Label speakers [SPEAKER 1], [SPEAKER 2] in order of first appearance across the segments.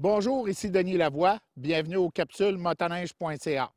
[SPEAKER 1] Bonjour, ici Denis Lavoie. Bienvenue aux capsules motoneige.ca.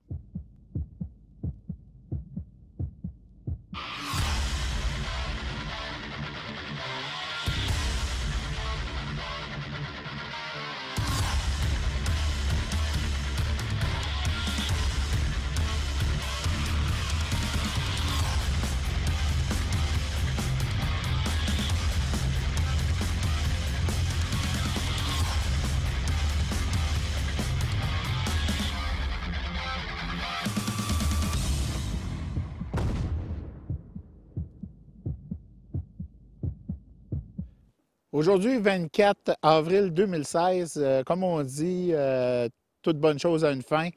[SPEAKER 1] Aujourd'hui, 24 avril 2016, comme on dit, toute bonne chose a une fin.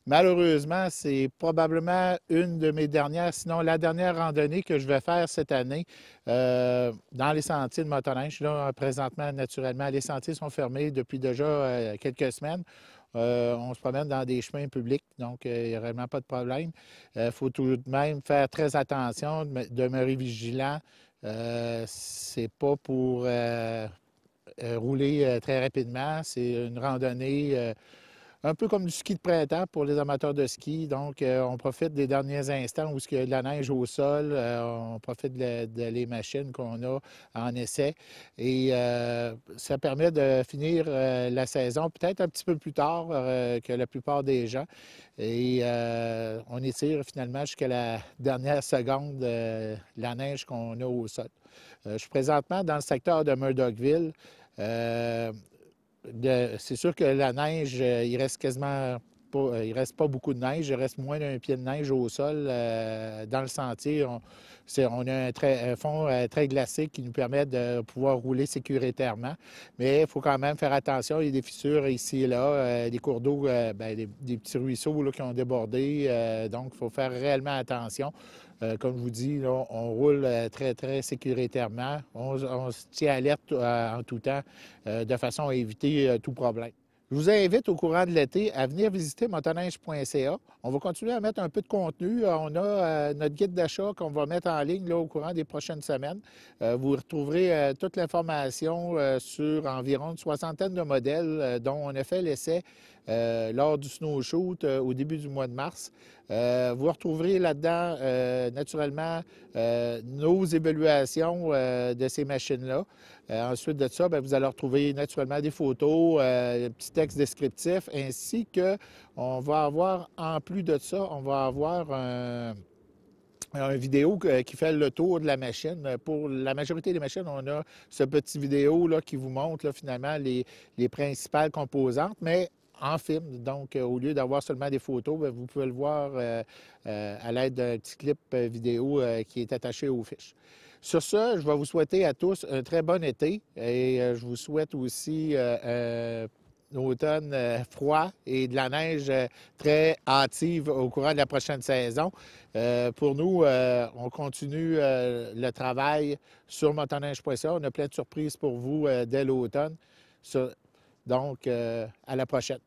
[SPEAKER 1] Malheureusement, c'est probablement une de mes dernières, sinon la dernière randonnée que je vais faire cette année dans les sentiers de motoneige. Là, présentement, naturellement, les sentiers sont fermés depuis déjà quelques semaines. On se promène dans des chemins publics, donc il n'y a vraiment pas de problème. Il faut tout de même faire très attention, demeurer vigilant. C'est pas pour rouler très rapidement. C'est une randonnée un peu comme du ski de printemps pour les amateurs de ski. Donc, on profite des derniers instants où il y a de la neige au sol. On profite de les machines qu'on a en essai. Et ça permet de finir la saison peut-être un petit peu plus tard que la plupart des gens. Et on étire finalement jusqu'à la dernière seconde la neige qu'on a au sol. Je suis présentement dans le secteur de Murdochville. C'est sûr que la neige, il reste quasiment pas, il reste pas beaucoup de neige, il reste moins d'un pied de neige au sol. Dans le sentier, on a un fond très glacé qui nous permet de pouvoir rouler sécuritairement. Mais il faut quand même faire attention, il y a des fissures ici et là, des cours d'eau, des petits ruisseaux là, qui ont débordé. Donc, il faut faire réellement attention. Comme je vous dis, là, on roule très, très sécuritairement. On se tient alerte en tout temps de façon à éviter tout problème. Je vous invite au courant de l'été à venir visiter motoneige.ca. On va continuer à mettre un peu de contenu. On a notre guide d'achat qu'on va mettre en ligne là, au courant des prochaines semaines. Vous retrouverez toute l'information sur environ une soixantaine de modèles dont on a fait l'essai lors du snow shoot au début du mois de mars. Vous retrouverez là-dedans, naturellement, nos évaluations de ces machines-là. Ensuite de ça, bien, vous allez retrouver naturellement des photos, un petit texte descriptif, ainsi que on va avoir, en plus de ça, on va avoir une vidéo qui fait le tour de la machine. Pour la majorité des machines, on a ce petit vidéo là, qui vous montre là, finalement les principales composantes, mais en film. Donc, au lieu d'avoir seulement des photos, bien, vous pouvez le voir à l'aide d'un petit clip vidéo qui est attaché aux fiches. Sur ce, je vais vous souhaiter à tous un très bon été et je vous souhaite aussi un automne froid et de la neige très hâtive au courant de la prochaine saison. Pour nous, on continue le travail sur motoneige.ca. On a plein de surprises pour vous dès l'automne. Donc, à la prochaine.